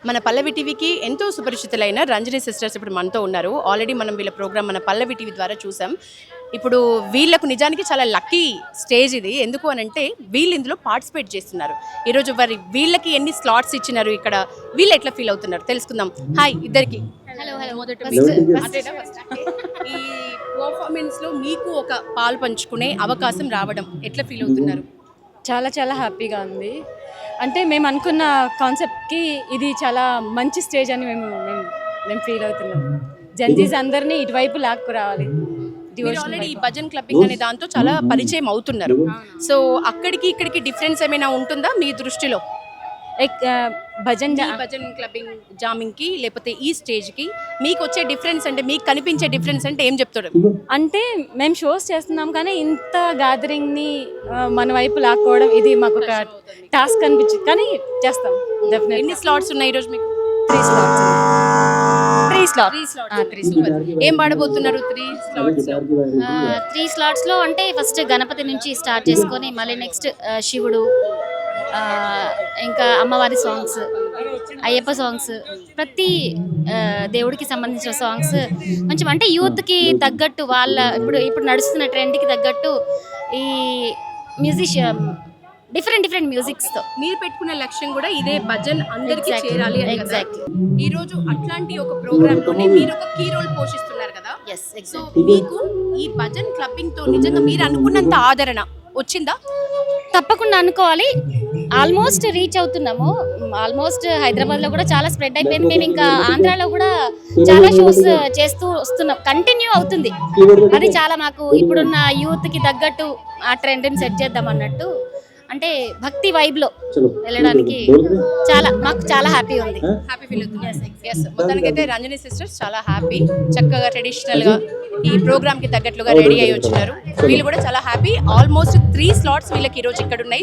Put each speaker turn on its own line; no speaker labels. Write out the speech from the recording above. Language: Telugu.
మన పల్లవి టీవీకి ఎంతో సుపరిచితులైన రంజని సిస్టర్స్ ఇప్పుడు మనతో ఉన్నారు. ఆల్రెడీ మనం వీళ్ళ ప్రోగ్రామ్ మన పల్లవి టీవీ ద్వారా చూసాం. ఇప్పుడు వీళ్ళకు నిజానికి చాలా లక్కీ స్టేజ్ ఇది. ఎందుకు అని అంటే వీళ్ళు ఇందులో పార్టిసిపేట్ చేస్తున్నారు. ఈరోజు వీళ్ళకి ఎన్ని స్లాట్స్ ఇచ్చినారు, ఇక్కడ వీళ్ళు ఎట్లా ఫీల్ అవుతున్నారు తెలుసుకుందాం. హాయ్ ఇద్దరికి.
హలో
ఈ పర్ఫార్మెన్స్ లో మీకు ఒక పాలు పంచుకునే అవకాశం రావడం ఎట్లా ఫీల్ అవుతున్నారు?
చాలా చాలా హ్యాపీగా ఉంది. అంటే మేము అనుకున్న కాన్సెప్ట్కి ఇది చాలా మంచి స్టేజ్ అని మేము ఫీల్ అవుతున్నాం. జంజీస్ అందరినీ ఇటువైపు లాక్కు రావాలి.
ఆల్రెడీ భజన్ క్లబ్బింగ్ అనే దాంతో చాలా పరిచయం అవుతున్నారు. సో అక్కడికి ఇక్కడికి డిఫరెన్స్ ఏమైనా ఉంటుందా మీ దృష్టిలో? భజన్ క్లబ్బింగ్ జామింగ్ కి లేకపోతే ఈ స్టేజ్ కి మీకు వచ్చే డిఫరెన్స్ అంటే, మీకు కనిపించే డిఫరెన్స్ అంటే ఏం చెప్తారు?
అంటే మేము షోస్ చేస్తున్నాం కానీ ఇంత గ్యాదరింగ్ ని మన వైపు లాక్కోవడం ఇది మాకు ఒక టాస్క్ అనిపించింది, కానీ చేస్తాం డెఫినెట్లీ.
ఎన్ని స్లాట్స్ ఉన్నాయి ఈరోజు మీకు?
3
స్లాట్స్. ఏం పాడబోతున్నారు
3 స్లాట్స్ లో? అంటే ఫస్ట్ గణపతి నుంచి స్టార్ట్ చేసుకొని మళ్ళీ నెక్స్ట్ శివుడు, ఇంకా అమ్మవారి సాంగ్స్, అయ్యప్ప సాంగ్స్, ప్రతి దేవుడికి సంబంధించిన సాంగ్స్ కొంచెం అంటే యూత్కి తగ్గట్టు వాళ్ళ ఇప్పుడు నడుస్తున్న ట్రెండ్కి తగ్గట్టు ఈ మ్యూజిషియన్ డిఫరెంట్ మ్యూజిక్స్తో.
మీరు పెట్టుకున్న లక్ష్యం కూడా ఇదే, భజన్ అందరికీ చేరాలి.
ఎగ్జాక్ట్లీ.
ఈ రోజు అట్లాంటి ఒక ప్రోగ్రామ్ లోనే మీరు ఒక కీ రోల్ పోషిస్తున్నారు కదా. సో మీకు ఈ భజన్ క్లబ్బింగ్ తో నిజంగా మీరు అనుకున్నంత ఆదరణ వచ్చిందా?
తప్పకుండా అనుకోవాలి. ఆల్మోస్ట్ రీచ్ అవుతున్నాము. ఆల్మోస్ట్ హైదరాబాద్లో కూడా చాలా స్ప్రెడ్ అయిపోయింది. మేము ఇంకా ఆంధ్రాలో కూడా చాలా షోస్ చేస్తూ వస్తున్నాం. కంటిన్యూ అవుతుంది. అది చాలా మాకు ఇప్పుడున్న యూత్కి తగ్గట్టు ఆ ట్రెండ్ని సెట్ చేద్దాం అన్నట్టు, అంటే భక్తి వైబ్లో వెళ్ళడానికి మాకు చాలా హ్యాపీ ఉంది.
హ్యాపీ ఫీల్ అవుతుంది. మొత్తానికైతే రంజని సిస్టర్స్ చాలా హ్యాపీ. చక్కగా ట్రెడిషనల్ గా ఈ ప్రోగ్రామ్ కి తగ్గట్లుగా రెడీ అయ్యి వచ్చినారు. వీళ్ళు కూడా చాలా హ్యాపీ. ఆల్మోస్ట్ 3 స్లాట్స్ వీళ్ళకి ఈ రోజు ఇక్కడ ఉన్నాయి.